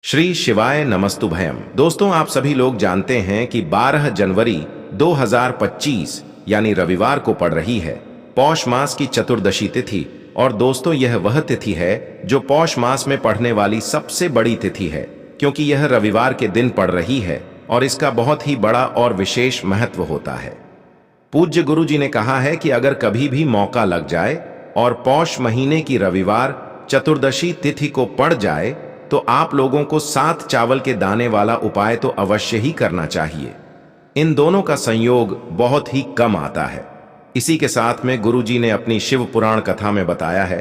श्री शिवाय नमस्तुभयम। दोस्तों, आप सभी लोग जानते हैं कि 12 जनवरी 2025 यानी रविवार को पड़ रही है पौष मास की चतुर्दशी तिथि। और दोस्तों, यह वह तिथि है जो पौष मास में पड़ने वाली सबसे बड़ी तिथि है, क्योंकि यह रविवार के दिन पड़ रही है और इसका बहुत ही बड़ा और विशेष महत्व होता है। पूज्य गुरु जी ने कहा है कि अगर कभी भी मौका लग जाए और पौष महीने की रविवार चतुर्दशी तिथि को पड़ जाए तो आप लोगों को 7 चावल के दाने वाला उपाय तो अवश्य ही करना चाहिए। इन दोनों का संयोग बहुत ही कम आता है। इसी के साथ में गुरु जी ने अपनी शिव पुराण कथा में बताया है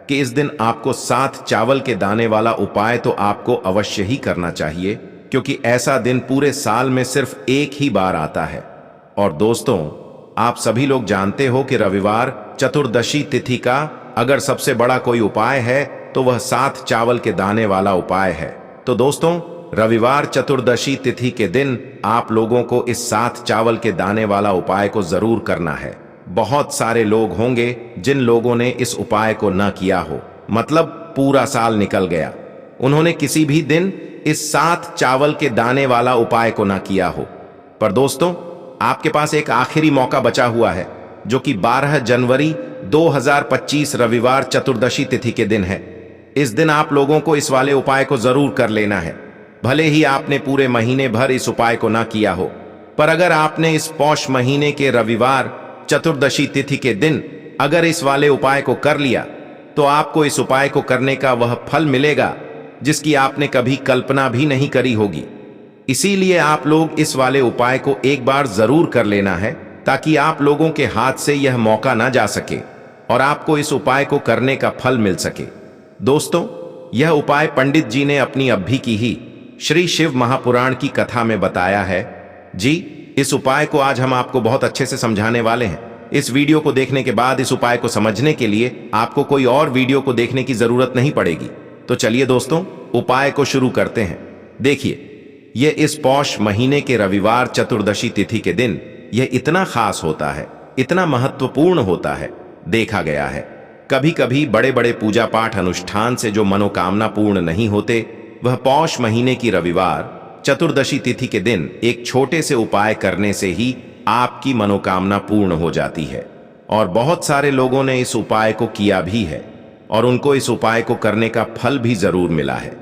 कि इस दिन आपको 7 चावल के दाने वाला उपाय तो आपको अवश्य ही करना चाहिए, क्योंकि ऐसा दिन पूरे साल में सिर्फ एक ही बार आता है। और दोस्तों, आप सभी लोग जानते हो कि रविवार चतुर्दशी तिथि का अगर सबसे बड़ा कोई उपाय है तो वह 7 चावल के दाने वाला उपाय है। तो दोस्तों, रविवार चतुर्दशी तिथि के दिन आप लोगों को इस 7 चावल के दाने वाला उपाय को जरूर करना है। बहुत सारे लोग होंगे जिन लोगों ने इस उपाय को न किया हो, मतलब पूरा साल निकल गया, उन्होंने किसी भी दिन इस 7 चावल के दाने वाला उपाय को न किया हो। पर दोस्तों, आपके पास एक आखिरी मौका बचा हुआ है, जो कि 12 जनवरी 2025 रविवार चतुर्दशी तिथि के दिन है। इस दिन आप लोगों को इस वाले उपाय को जरूर कर लेना है। भले ही आपने पूरे महीने भर इस उपाय को ना किया हो, पर अगर आपने इस पौष महीने के रविवार चतुर्दशी तिथि के दिन अगर इस वाले उपाय को कर लिया तो आपको इस उपाय को करने का वह फल मिलेगा जिसकी आपने कभी कल्पना भी नहीं करी होगी। इसीलिए आप लोग इस वाले उपाय को एक बार जरूर कर लेना है, ताकि आप लोगों के हाथ से यह मौका ना जा सके और आपको इस उपाय को करने का फल मिल सके। दोस्तों, यह उपाय पंडित जी ने अपनी अभी की ही श्री शिव महापुराण की कथा में बताया है। जी, इस उपाय को आज हम आपको बहुत अच्छे से समझाने वाले हैं। इस वीडियो को देखने के बाद इस उपाय को समझने के लिए आपको कोई और वीडियो को देखने की जरूरत नहीं पड़ेगी। तो चलिए दोस्तों, उपाय को शुरू करते हैं। देखिए, यह इस पौष महीने के रविवार चतुर्दशी तिथि के दिन यह इतना खास होता है, इतना महत्वपूर्ण होता है। देखा गया है कभी कभी बड़े बड़े पूजा पाठ अनुष्ठान से जो मनोकामना पूर्ण नहीं होते, वह पौष महीने की रविवार चतुर्दशी तिथि के दिन एक छोटे से उपाय करने से ही आपकी मनोकामना पूर्ण हो जाती है। और बहुत सारे लोगों ने इस उपाय को किया भी है और उनको इस उपाय को करने का फल भी जरूर मिला है।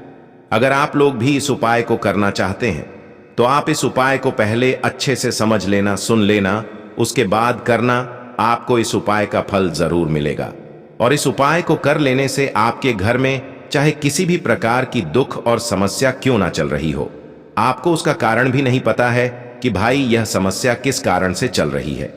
अगर आप लोग भी इस उपाय को करना चाहते हैं तो आप इस उपाय को पहले अच्छे से समझ लेना, सुन लेना, उसके बाद करना। आपको इस उपाय का फल जरूर मिलेगा। और इस उपाय को कर लेने से आपके घर में चाहे किसी भी प्रकार की दुख और समस्या क्यों ना चल रही हो, आपको उसका कारण भी नहीं पता है कि भाई यह समस्या किस कारण से चल रही है।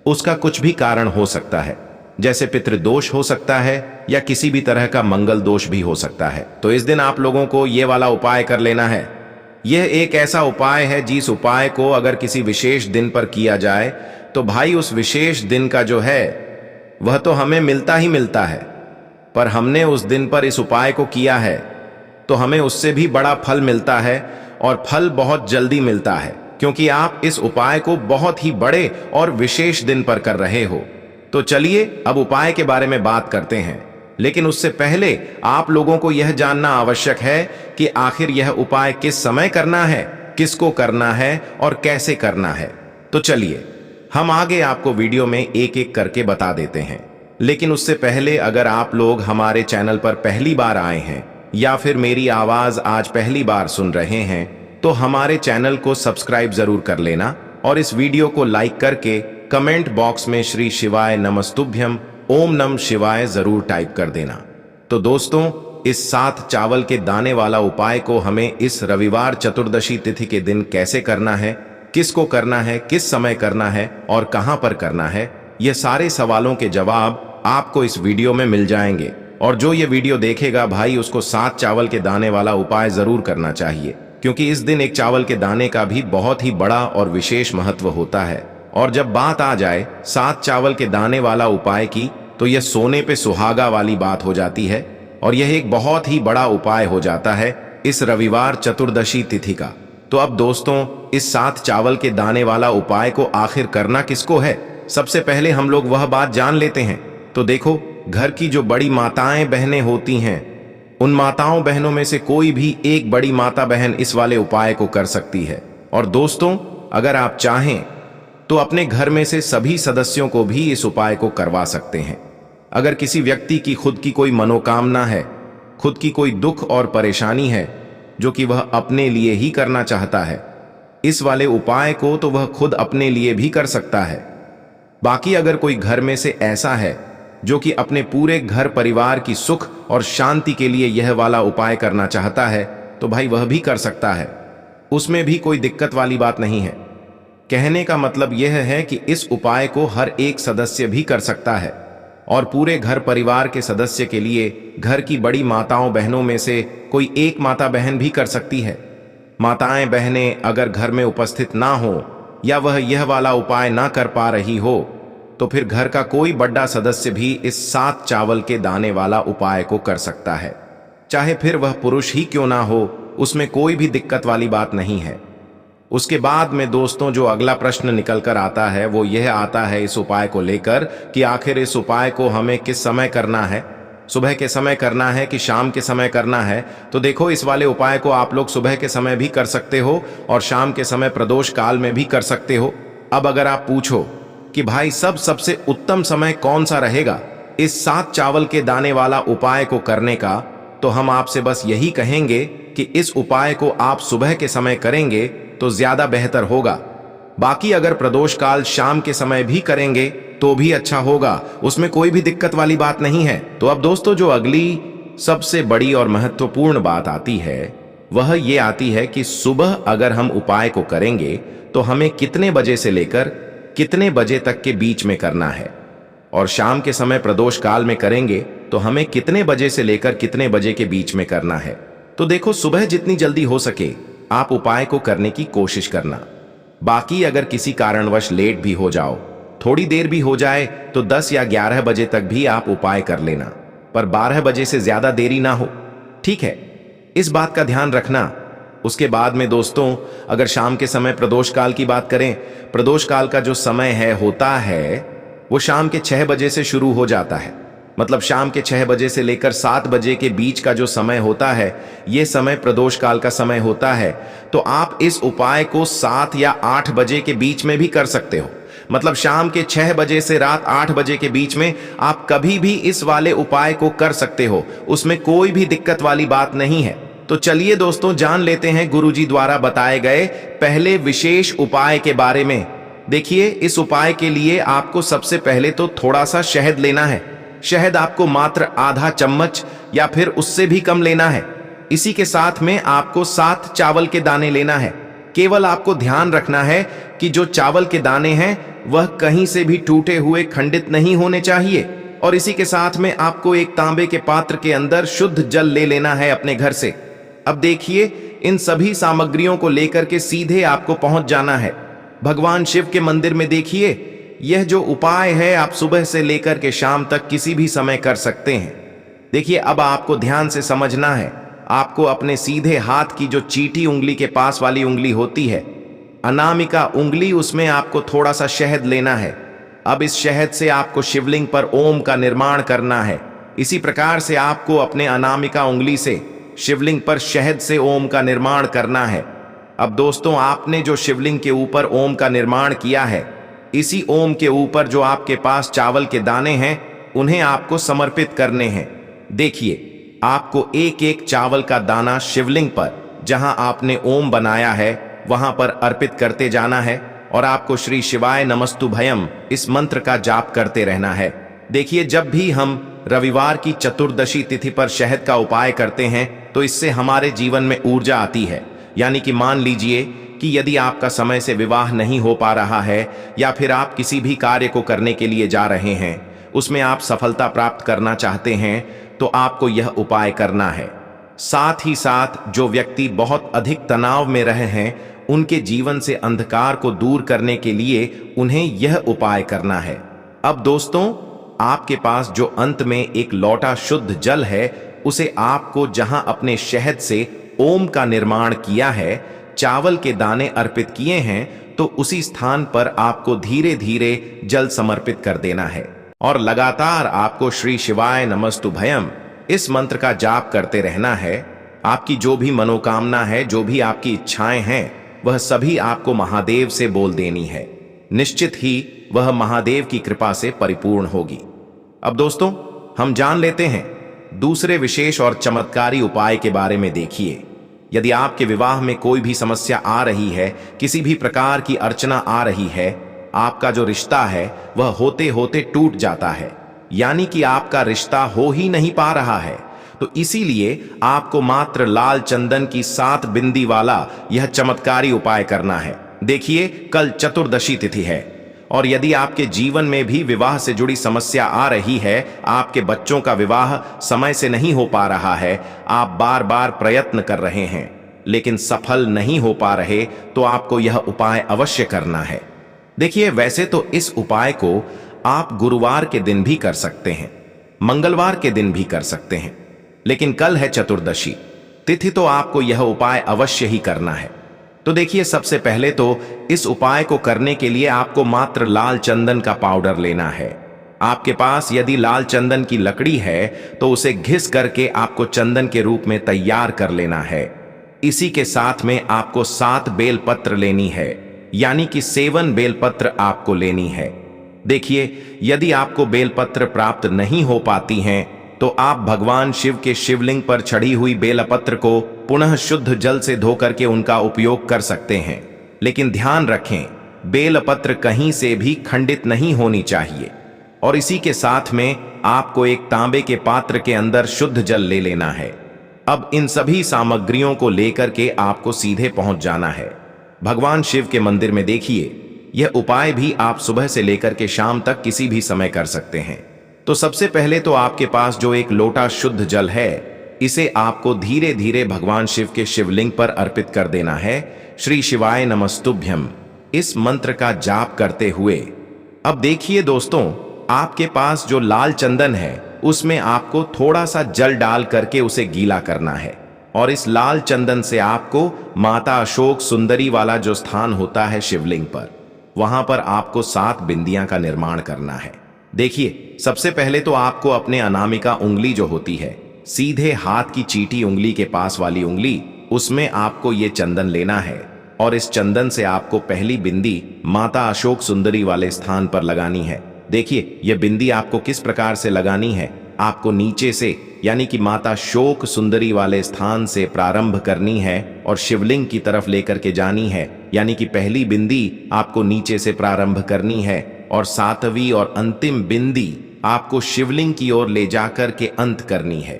उसका कुछ भी कारण हो सकता है, जैसे पितृदोष हो सकता है या किसी भी तरह का मंगल दोष भी हो सकता है। तो इस दिन आप लोगों को यह वाला उपाय कर लेना है। यह एक ऐसा उपाय है जिस उपाय को अगर किसी विशेष दिन पर किया जाए तो भाई उस विशेष दिन का जो है वह तो हमें मिलता ही मिलता है, पर हमने उस दिन पर इस उपाय को किया है तो हमें उससे भी बड़ा फल मिलता है, और फल बहुत जल्दी मिलता है, क्योंकि आप इस उपाय को बहुत ही बड़े और विशेष दिन पर कर रहे हो। तो चलिए अब उपाय के बारे में बात करते हैं, लेकिन उससे पहले आप लोगों को यह जानना आवश्यक है कि आखिर यह उपाय किस समय करना है, किसको करना है और कैसे करना है। तो चलिए हम आगे आपको वीडियो में एक एक करके बता देते हैं। लेकिन उससे पहले अगर आप लोग हमारे चैनल पर पहली बार आए हैं या फिर मेरी आवाज आज पहली बार सुन रहे हैं तो हमारे चैनल को सब्सक्राइब जरूर कर लेना और इस वीडियो को लाइक करके कमेंट बॉक्स में श्री शिवाय नमस्तुभ्यम ओम नम शिवाय जरूर टाइप कर देना। तो दोस्तों, इस 7 चावल के दाने वाला उपाय को हमें इस रविवार चतुर्दशी तिथि के दिन कैसे करना है, किसको करना है, किस समय करना है और कहां पर करना है, ये सारे सवालों के जवाब आपको इस वीडियो में मिल जाएंगे। और जो ये वीडियो देखेगा भाई, उसको 7 चावल के दाने वाला उपाय जरूर करना चाहिए, क्योंकि इस दिन एक चावल के दाने का भी बहुत ही बड़ा और विशेष महत्व होता है। और जब बात आ जाए 7 चावल के दाने वाला उपाय की, तो यह सोने पे सुहागा वाली बात हो जाती है और यह एक बहुत ही बड़ा उपाय हो जाता है इस रविवार चतुर्दशी तिथि का। तो अब दोस्तों, इस 7 चावल के दाने वाला उपाय को आखिर करना किसको है, सबसे पहले हम लोग वह बात जान लेते हैं। तो देखो, घर की जो बड़ी माताएं बहनें होती हैं उन माताओं बहनों में से कोई भी एक बड़ी माता बहन इस वाले उपाय को कर सकती है। और दोस्तों, अगर आप चाहें तो अपने घर में से सभी सदस्यों को भी इस उपाय को करवा सकते हैं। अगर किसी व्यक्ति की खुद की कोई मनोकामना है, खुद की कोई दुख और परेशानी है जो कि वह अपने लिए ही करना चाहता है, इस वाले उपाय को तो वह खुद अपने लिए भी कर सकता है। बाकी अगर कोई घर में से ऐसा है जो कि अपने पूरे घर परिवार की सुख और शांति के लिए यह वाला उपाय करना चाहता है, तो भाई वह भी कर सकता है। उसमें भी कोई दिक्कत वाली बात नहीं है। कहने का मतलब यह है कि इस उपाय को हर एक सदस्य भी कर सकता है और पूरे घर परिवार के सदस्य के लिए घर की बड़ी माताओं बहनों में से कोई एक माता बहन भी कर सकती है। माताएं बहनें अगर घर में उपस्थित ना हो या वह यह वाला उपाय ना कर पा रही हो, तो फिर घर का कोई बड़ा सदस्य भी इस 7 चावल के दाने वाला उपाय को कर सकता है। चाहे फिर वह पुरुष ही क्यों ना हो, उसमें कोई भी दिक्कत वाली बात नहीं है। उसके बाद में दोस्तों जो अगला प्रश्न निकल कर आता है वो यह आता है इस उपाय को लेकर कि आखिर इस उपाय को हमें किस समय करना है, सुबह के समय करना है कि शाम के समय करना है। तो देखो, इस वाले उपाय को आप लोग सुबह के समय भी कर सकते हो और शाम के समय प्रदोष काल में भी कर सकते हो। अब अगर आप पूछो कि भाई सबसे उत्तम समय कौन सा रहेगा इस 7 चावल के दाने वाला उपाय को करने का, तो हम आपसे बस यही कहेंगे कि इस उपाय को आप सुबह के समय करेंगे तो ज्यादा बेहतर होगा। बाकी अगर प्रदोष काल शाम के समय भी करेंगे तो भी अच्छा होगा, उसमें कोई भी दिक्कत वाली बात नहीं है। तो अब दोस्तों जो अगली सबसे बड़ी और महत्वपूर्ण बात आती है वह ये आती है कि सुबह अगर हम उपाय को करेंगे तो हमें कितने बजे से लेकर कितने बजे तक के बीच में करना है, और शाम के समय प्रदोष काल में करेंगे तो हमें कितने बजे से लेकर कितने बजे के बीच में करना है। तो देखो, सुबह जितनी जल्दी हो सके आप उपाय को करने की कोशिश करना। बाकी अगर किसी कारणवश लेट भी हो जाओ, थोड़ी देर भी हो जाए, तो 10 या 11 बजे तक भी आप उपाय कर लेना, पर 12 बजे से ज्यादा देरी ना हो, ठीक है? इस बात का ध्यान रखना। उसके बाद में दोस्तों अगर शाम के समय प्रदोष काल की बात करें, प्रदोष काल का जो समय होता है वो शाम के 6 बजे से शुरू हो जाता है। मतलब शाम के 6 बजे से लेकर 7 बजे के बीच का जो समय होता है, ये समय प्रदोष काल का समय होता है। तो आप इस उपाय को 7 या 8 बजे के बीच में भी कर सकते हो। मतलब शाम के 6 बजे से रात 8 बजे के बीच में आप कभी भी इस वाले उपाय को कर सकते हो, उसमें कोई भी दिक्कत वाली बात नहीं है। तो चलिए दोस्तों जान लेते हैं गुरुजी द्वारा बताए गए पहले विशेष उपाय के बारे में। देखिए, इस उपाय के लिए आपको सबसे पहले तो थोड़ा सा शहद लेना है। शहद आपको मात्र आधा चम्मच या फिर उससे भी कम लेना है। इसी के साथ में आपको 7 चावल के दाने लेना है। केवल आपको ध्यान रखना है कि जो चावल के दाने हैं वह कहीं से भी टूटे हुए खंडित नहीं होने चाहिए। और इसी के साथ में आपको एक तांबे के पात्र के अंदर शुद्ध जल ले लेना है अपने घर से। अब देखिए, इन सभी सामग्रियों को लेकर के सीधे आपको पहुंच जाना है भगवान शिव के मंदिर में। देखिए, यह जो उपाय है आप सुबह से लेकर के शाम तक किसी भी समय कर सकते हैं। देखिए, अब आपको ध्यान से समझना है। आपको अपने सीधे हाथ की जो चीटी उंगली के पास वाली उंगली होती है, अनामिका उंगली, उसमें आपको थोड़ा सा शहद लेना है। अब इस शहद से आपको शिवलिंग पर ओम का निर्माण करना है। इसी प्रकार से आपको अपने अनामिका उंगली से शिवलिंग पर शहद से ओम का निर्माण करना है। अब दोस्तों, आपने जो शिवलिंग के ऊपर ओम का निर्माण किया है, इसी ओम के ऊपर जो आपके पास चावल के दाने हैं उन्हें आपको समर्पित करने हैं। देखिए, आपको एक एक चावल का दाना शिवलिंग पर जहां आपने ओम बनाया है वहां पर अर्पित करते जाना है और आपको श्री शिवाय नमस्तुभयम इस मंत्र का जाप करते रहना है। देखिए, जब भी हम रविवार की चतुर्दशी तिथि पर शहद का उपाय करते हैं तो इससे हमारे जीवन में ऊर्जा आती है। यानी कि मान लीजिए कि यदि आपका समय से विवाह नहीं हो पा रहा है या फिर आप किसी भी कार्य को करने के लिए जा रहे हैं, उसमें आप सफलता प्राप्त करना चाहते हैं, तो आपको यह उपाय करना है। साथ ही साथ जो व्यक्ति बहुत अधिक तनाव में रहे हैं उनके जीवन से अंधकार को दूर करने के लिए उन्हें यह उपाय करना है। अब दोस्तों, आपके पास जो अंत में एक लोटा शुद्ध जल है, उसे आपको जहां अपने शहद से ओम का निर्माण किया है, चावल के दाने अर्पित किए हैं, तो उसी स्थान पर आपको धीरे धीरे जल समर्पित कर देना है और लगातार आपको श्री शिवाय नमस्तुभयम इस मंत्र का जाप करते रहना है। आपकी जो भी मनोकामना है, जो भी आपकी इच्छाएं हैं, वह सभी आपको महादेव से बोल देनी है। निश्चित ही वह महादेव की कृपा से परिपूर्ण होगी। अब दोस्तों, हम जान लेते हैं दूसरे विशेष और चमत्कारी उपाय के बारे में। देखिए, यदि आपके विवाह में कोई भी समस्या आ रही है, किसी भी प्रकार की अर्चना आ रही है, आपका जो रिश्ता है वह होते होते टूट जाता है, यानी कि आपका रिश्ता हो ही नहीं पा रहा है, तो इसीलिए आपको मात्र लाल चंदन की 7 बिंदी वाला यह चमत्कारी उपाय करना है। देखिए, कल चतुर्दशी तिथि है और यदि आपके जीवन में भी विवाह से जुड़ी समस्या आ रही है, आपके बच्चों का विवाह समय से नहीं हो पा रहा है, आप बार बार प्रयत्न कर रहे हैं लेकिन सफल नहीं हो पा रहे, तो आपको यह उपाय अवश्य करना है। देखिए, वैसे तो इस उपाय को आप गुरुवार के दिन भी कर सकते हैं, मंगलवार के दिन भी कर सकते हैं, लेकिन कल है चतुर्दशी तिथि, तो आपको यह उपाय अवश्य ही करना है। तो देखिए, सबसे पहले तो इस उपाय को करने के लिए आपको मात्र लाल चंदन का पाउडर लेना है। आपके पास यदि लाल चंदन की लकड़ी है तो उसे घिस करके आपको चंदन के रूप में तैयार कर लेना है। इसी के साथ में आपको 7 बेलपत्र लेनी है, यानी कि 7 बेलपत्र आपको लेनी है। देखिए, यदि आपको बेलपत्र प्राप्त नहीं हो पाती हैं तो आप भगवान शिव के शिवलिंग पर चढ़ी हुई बेलपत्र को पुनः शुद्ध जल से धोकर के उनका उपयोग कर सकते हैं। लेकिन ध्यान रखें, बेलपत्र कहीं से भी खंडित नहीं होनी चाहिए। और इसी के साथ में आपको एक तांबे के पात्र के अंदर शुद्ध जल ले लेना है। अब इन सभी सामग्रियों को लेकर के आपको सीधे पहुंच जाना है भगवान शिव के मंदिर में। देखिए, यह उपाय भी आप सुबह से लेकर के शाम तक किसी भी समय कर सकते हैं। तो सबसे पहले तो आपके पास जो एक लोटा शुद्ध जल है, इसे आपको धीरे धीरे भगवान शिव के शिवलिंग पर अर्पित कर देना है। श्री शिवाय नमस्तुभ्यम इस मंत्र का जाप करते हुए। अब देखिए दोस्तों, आपके पास जो लाल चंदन है उसमें आपको थोड़ा सा जल डाल करके उसे गीला करना है और इस लाल चंदन से आपको माता अशोक सुंदरी वाला जो स्थान होता है शिवलिंग पर, वहां पर आपको 7 बिंदियां का निर्माण करना है। देखिए, सबसे पहले तो आपको अपने अनामिका उंगली जो होती है, सीधे हाथ की चीटी उंगली के पास वाली उंगली, उसमें आपको ये चंदन लेना है और इस चंदन से आपको पहली बिंदी माता अशोक सुंदरी वाले स्थान पर लगानी है। देखिए, यह बिंदी आपको किस प्रकार से लगानी है, आपको नीचे से यानी कि माता शोक सुंदरी वाले स्थान से प्रारंभ करनी है और शिवलिंग की तरफ लेकर के जानी है, यानी कि पहली बिंदी आपको नीचे से प्रारंभ करनी है और 7वीं और अंतिम बिंदी आपको शिवलिंग की ओर ले जाकर के अंत करनी है।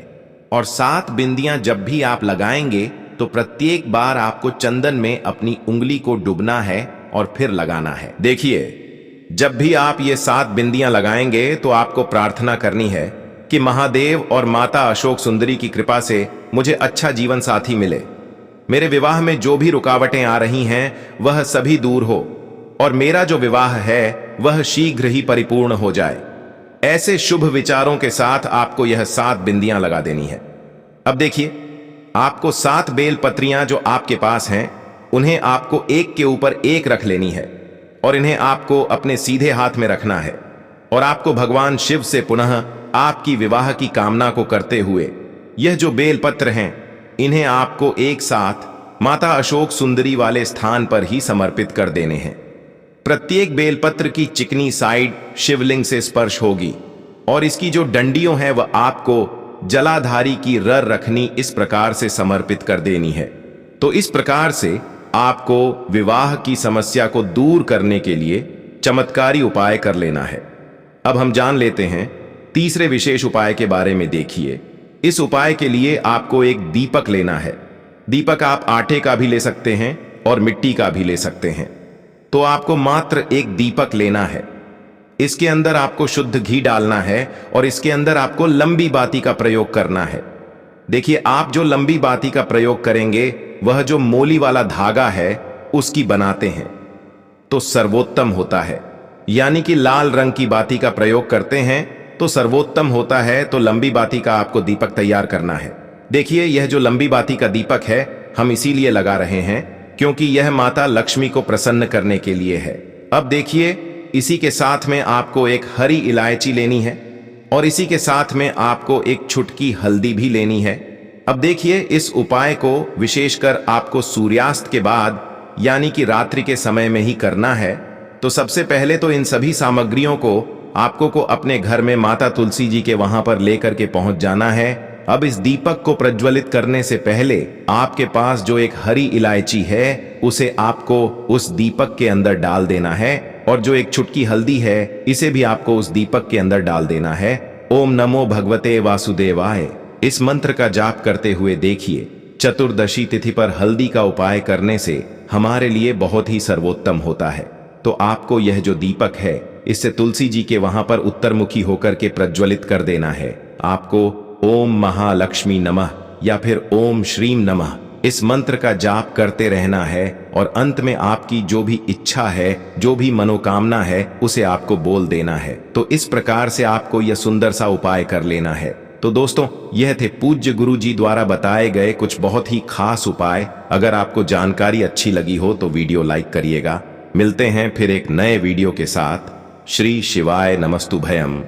और 7 बिंदियां जब भी आप लगाएंगे तो प्रत्येक बार आपको चंदन में अपनी उंगली को डुबना है और फिर लगाना है। देखिए, जब भी आप ये 7 बिंदियां लगाएंगे तो आपको प्रार्थना करनी है कि महादेव और माता अशोक सुंदरी की कृपा से मुझे अच्छा जीवन साथी मिले, मेरे विवाह में जो भी रुकावटें आ रही हैं वह सभी दूर हो और मेरा जो विवाह है वह शीघ्र ही परिपूर्ण हो जाए। ऐसे शुभ विचारों के साथ आपको यह 7 बिंदियां लगा देनी है। अब देखिए, आपको 7 बेल पत्रियां जो आपके पास हैं उन्हें आपको एक के ऊपर एक रख लेनी है और इन्हें आपको अपने सीधे हाथ में रखना है और आपको भगवान शिव से पुनः आपकी विवाह की कामना को करते हुए यह जो बेलपत्र हैं, इन्हें आपको एक साथ माता अशोक सुंदरी वाले स्थान पर ही समर्पित कर देने हैं। प्रत्येक बेलपत्र की चिकनी साइड शिवलिंग से स्पर्श होगी और इसकी जो डंडियों हैं वह आपको जलाधारी की रर रखनी इस प्रकार से समर्पित कर देनी है। तो इस प्रकार से आपको विवाह की समस्या को दूर करने के लिए चमत्कारी उपाय कर लेना है। अब हम जान लेते हैं तीसरे विशेष उपाय के बारे में। देखिए, इस उपाय के लिए आपको एक दीपक लेना है। दीपक आप आटे का भी ले सकते हैं और मिट्टी का भी ले सकते हैं। तो आपको मात्र एक दीपक लेना है। इसके अंदर आपको शुद्ध घी डालना है और इसके अंदर आपको लंबी बाती का प्रयोग करना है। देखिए, आप जो लंबी बाती का प्रयोग करेंगे वह जो मोली वाला धागा है उसकी बनाते हैं तो सर्वोत्तम होता है, यानी कि लाल रंग की बाती का प्रयोग करते हैं तो सर्वोत्तम होता है। तो लंबी बाती का आपको दीपक तैयार करना है। देखिए, यह जो लंबी बाती का दीपक है हम इसीलिए लगा रहे हैं क्योंकि यह माता लक्ष्मी को प्रसन्न करने के लिए है। अब देखिए, इसी के साथ में आपको एक हरी इलायची लेनी है और इसी के साथ में आपको एक चुटकी हल्दी भी लेनी है। अब देखिए, इस उपाय को विशेषकर आपको सूर्यास्त के बाद यानी कि रात्रि के समय में ही करना है। तो सबसे पहले तो इन सभी सामग्रियों को आपको अपने घर में माता तुलसी जी के वहां पर लेकर के पहुंच जाना है। अब इस दीपक को प्रज्वलित करने से पहले आपके पास जो एक हरी इलायची है उसे आपको उस दीपक के अंदर डाल देना है, और जो एक चुटकी हल्दी है इसे भी आपको उस दीपक के अंदर डाल देना है। ओम नमो भगवते वासुदेवाय इस मंत्र का जाप करते हुए देखिए, चतुर्दशी तिथि पर हल्दी का उपाय करने से हमारे लिए बहुत ही सर्वोत्तम होता है। तो आपको यह जो दीपक है इससे तुलसी जी के वहां पर उत्तरमुखी होकर के प्रज्वलित कर देना है। आपको ओम महालक्ष्मी नमः या फिर ओम श्रीम नमः इस मंत्र का जाप करते रहना है, और अंत में आपकी जो भी इच्छा है, जो भी मनोकामना है, उसे आपको बोल देना है। तो इस प्रकार से आपको यह सुंदर सा उपाय कर लेना है। तो दोस्तों, यह थे पूज्य गुरु जी द्वारा बताए गए कुछ बहुत ही खास उपाय। अगर आपको जानकारी अच्छी लगी हो तो वीडियो लाइक करिएगा। मिलते हैं फिर एक नए वीडियो के साथ। श्री शिवाय नमस्तुभयम।